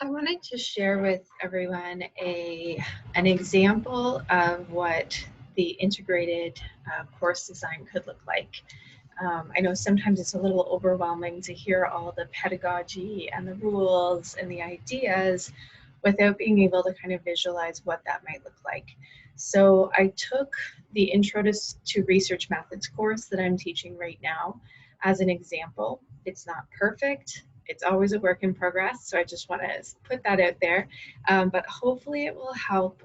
I wanted to share with everyone an example of what the integrated course design could look like. I know sometimes it's a little overwhelming to hear all the pedagogy and the rules and the ideas without being able to kind of visualize what that might look like. So I took the Intro to Research Methods course that I'm teaching right now as an example. It's not perfect. It's always a work in progress, so I just want to put that out there. But hopefully it will help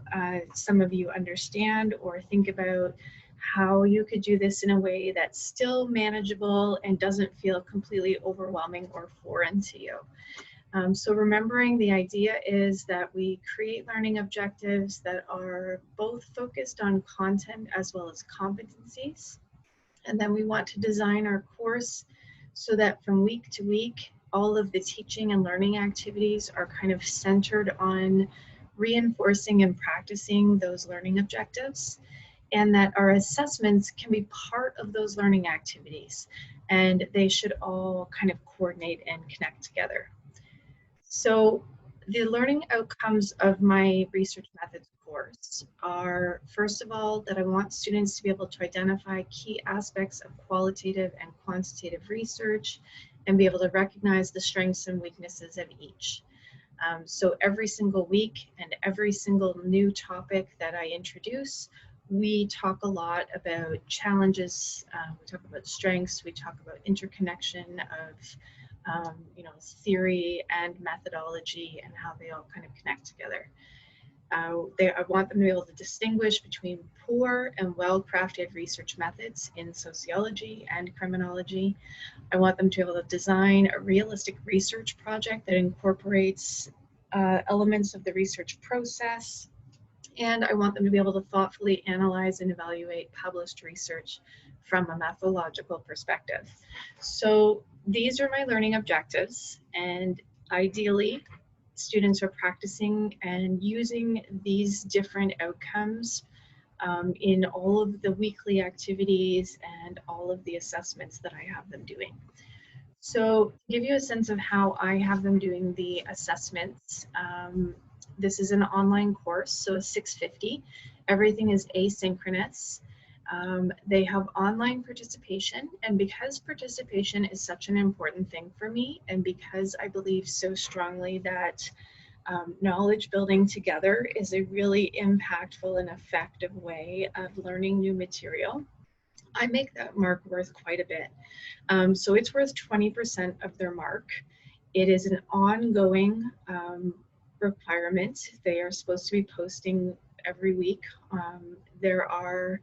some of you understand or think about how you could do this in a way that's still manageable and doesn't feel completely overwhelming or foreign to you. So remembering the idea is that we create learning objectives that are both focused on content as well as competencies. And then we want to design our course so that from week to week, all of the teaching and learning activities are kind of centered on reinforcing and practicing those learning objectives, and that our assessments can be part of those learning activities, and they should all kind of coordinate and connect together. So the learning outcomes of my research methods course are, first of all, that I want students to be able to identify key aspects of qualitative and quantitative research and be able to recognize the strengths and weaknesses of each. So every single week and every single new topic that I introduce, we talk a lot about challenges, we talk about strengths, we talk about interconnection of theory and methodology and how they all kind of connect together. I want them to be able to distinguish between poor and well-crafted research methods in sociology and criminology. I want them to be able to design a realistic research project that incorporates elements of the research process. And I want them to be able to thoughtfully analyze and evaluate published research from a methodological perspective. So these are my learning objectives, and ideally, students are practicing and using these different outcomes in all of the weekly activities and all of the assessments that I have them doing. So to give you a sense of how I have them doing the assessments, this is an online course, so it's 650. Everything is asynchronous. They have online participation, and because participation is such an important thing for me, and because I believe so strongly that knowledge building together is a really impactful and effective way of learning new material, I make that mark worth quite a bit. So it's worth 20% of their mark. It is an ongoing requirement. They are supposed to be posting every week. There are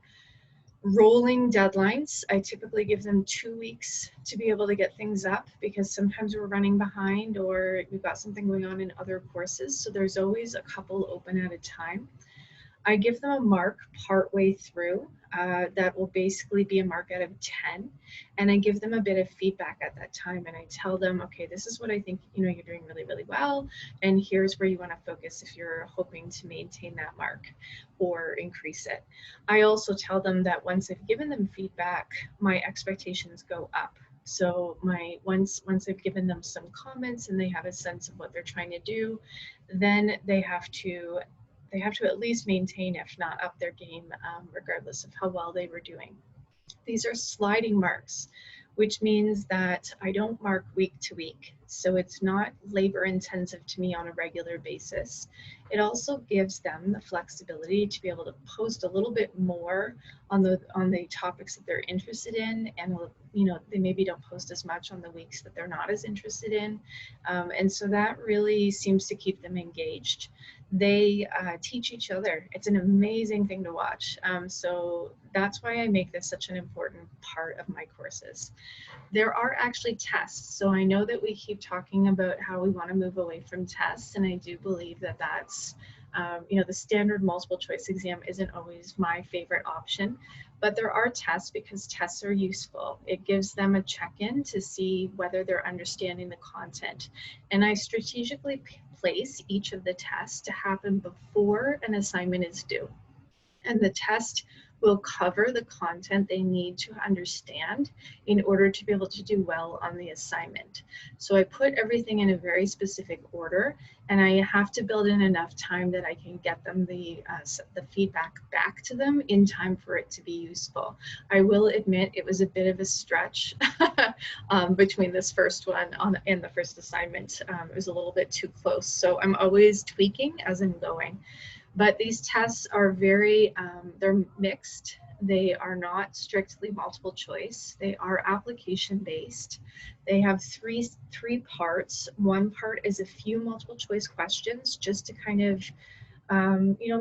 rolling deadlines. I typically give them 2 weeks to be able to get things up because sometimes we're running behind or we've got something going on in other courses. So there's always a couple open at a time. I give them a mark partway through that will basically be a mark out of 10. And I give them a bit of feedback at that time. And I tell them, okay, this is what I think, you're doing really, really well. And here's where you want to focus if you're hoping to maintain that mark or increase it. I also tell them that once I've given them feedback, my expectations go up. So once I've given them some comments and they have a sense of what they're trying to do, then they have to at least maintain, if not up their game, regardless of how well they were doing. These are sliding marks, which means that I don't mark week to week. So it's not labor intensive to me on a regular basis. It also gives them the flexibility to be able to post a little bit more on the topics that they're interested in, and they maybe don't post as much on the weeks that they're not as interested in. And so that really seems to keep them engaged. They teach each other. It's an amazing thing to watch. So that's why I make this such an important part of my courses. There are actually tests. So I know that we keep talking about how we want to move away from tests, and I do believe that that's, the standard multiple choice exam isn't always my favorite option, but there are tests because tests are useful. It gives them a check-in to see whether they're understanding the content. And I strategically place each of the tests to happen before an assignment is due. And the test will cover the content they need to understand in order to be able to do well on the assignment. So I put everything in a very specific order, and I have to build in enough time that I can get them the feedback back to them in time for it to be useful. I will admit it was a bit of a stretch between this first one and the first assignment. It was a little bit too close. So I'm always tweaking as I'm going. But these tests are they're mixed. They are not strictly multiple choice. They are application based. They have three parts. One part is a few multiple choice questions just to kind of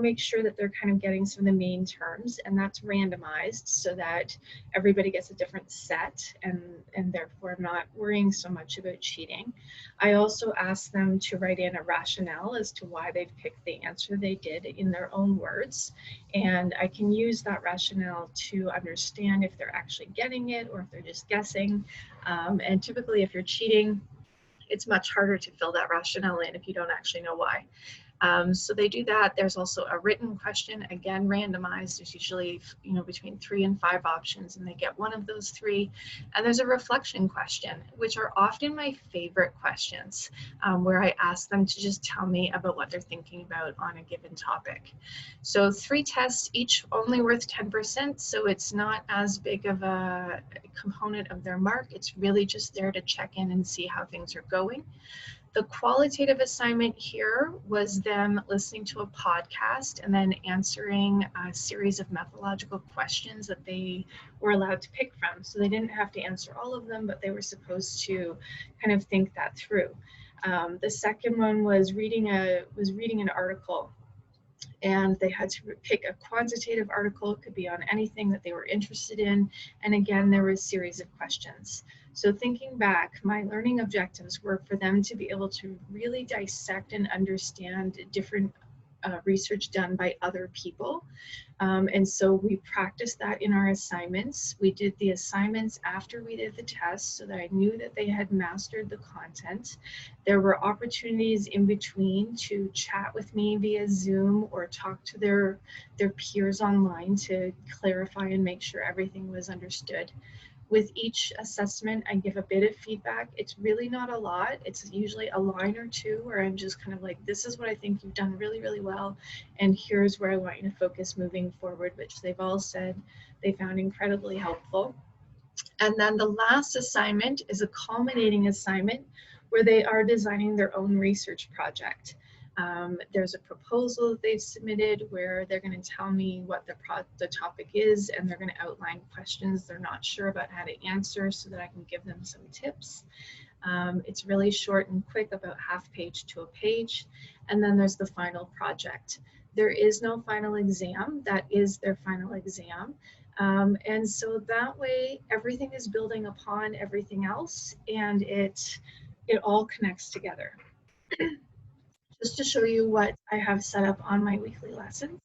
make sure that they're kind of getting some of the main terms, and that's randomized so that everybody gets a different set, and therefore I'm not worrying so much about cheating. I also asked them to write in a rationale as to why they've picked the answer they did in their own words, and I can use that rationale to understand if they're actually getting it or if they're just guessing. And typically if you're cheating, it's much harder to fill that rationale in if you don't actually know why. So they do that. There's also a written question, again, randomized. There's usually, between 3 and 5 options, and they get one of those 3. And there's a reflection question, which are often my favorite questions, where I ask them to just tell me about what they're thinking about on a given topic. So 3 tests, each only worth 10%, so it's not as big of a component of their mark. It's really just there to check in and see how things are going. The qualitative assignment here was them listening to a podcast and then answering a series of methodological questions that they were allowed to pick from. So they didn't have to answer all of them, but they were supposed to kind of think that through. The second one was reading an article, and they had to pick a quantitative article. It could be on anything that they were interested in. And again, there was a series of questions. So thinking back, my learning objectives were for them to be able to really dissect and understand different research done by other people. And so we practiced that in our assignments. We did the assignments after we did the tests so that I knew that they had mastered the content. There were opportunities in between to chat with me via Zoom or talk to their peers online to clarify and make sure everything was understood. With each assessment, I give a bit of feedback. It's really not a lot. It's usually a line or 2 where I'm just kind of like, this is what I think you've done really, really well, and here's where I want you to focus moving forward, which they've all said they found incredibly helpful. And then the last assignment is a culminating assignment where they are designing their own research project. There's a proposal that they've submitted where they're going to tell me what the topic is, and they're going to outline questions they're not sure about how to answer so that I can give them some tips. It's really short and quick, about half page to a page. And then there's the final project. There is no final exam. That is their final exam. And so that way everything is building upon everything else, and it all connects together. Just to show you what I have set up on my weekly lessons.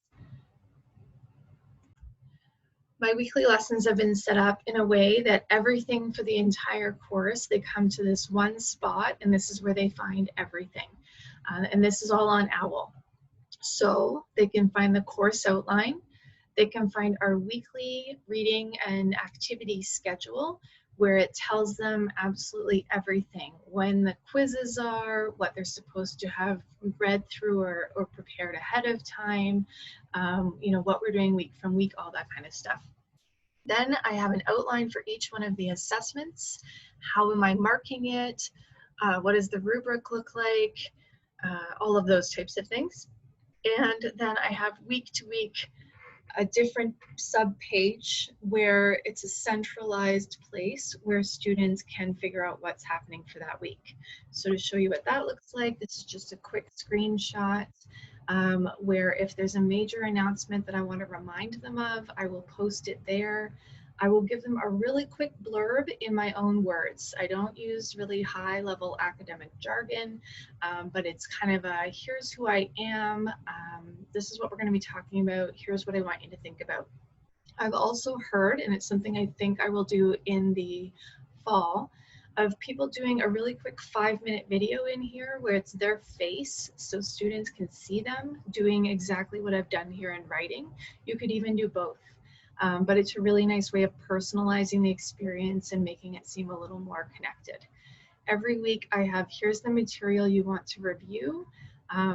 My weekly lessons have been set up in a way that everything for the entire course, they come to this one spot, and this is where they find everything. And this is all on OWL. So they can find the course outline. They can find our weekly reading and activity schedule, where it tells them absolutely everything, when the quizzes are, what they're supposed to have read through or prepared ahead of time, what we're doing week from week, all that kind of stuff. Then I have an outline for each one of the assessments. How am I marking it? What does the rubric look like? All of those types of things. And then I have week to week a different sub-page where it's a centralized place where students can figure out what's happening for that week. So to show you what that looks like, this is just a quick screenshot where if there's a major announcement that I want to remind them of, I will post it there. I will give them a really quick blurb in my own words. I don't use really high level academic jargon, but it's kind of a, here's who I am, this is what we're going to be talking about, here's what I want you to think about. I've also heard, and it's something I think I will do in the fall, of people doing a really quick 5-minute video in here where it's their face so students can see them doing exactly what I've done here in writing. You could even do both. But it's a really nice way of personalizing the experience and making it seem a little more connected. Every week I have, here's the material you want to review.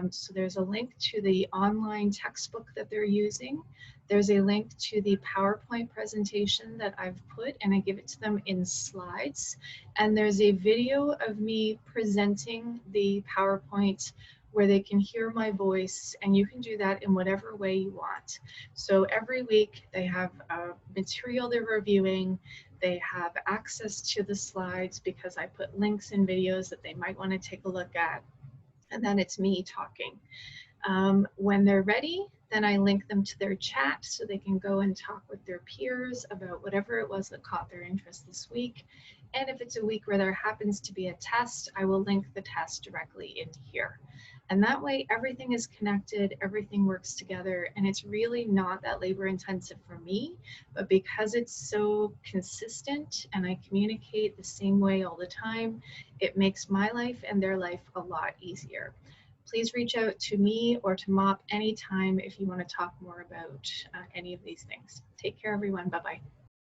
So there's a link to the online textbook that they're using. There's a link to the PowerPoint presentation that I've put, and I give it to them in slides. And there's a video of me presenting the PowerPoint where they can hear my voice, and you can do that in whatever way you want. So every week they have material they're reviewing. They have access to the slides because I put links in videos that they might want to take a look at. And then it's me talking. When they're ready, then I link them to their chat so they can go and talk with their peers about whatever it was that caught their interest this week. And if it's a week where there happens to be a test, I will link the test directly in here. And that way everything is connected, everything works together, and it's really not that labor intensive for me, but because it's so consistent and I communicate the same way all the time, it makes my life and their life a lot easier. Please reach out to me or to MOP anytime if you want to talk more about any of these things. Take care, everyone. Bye-bye.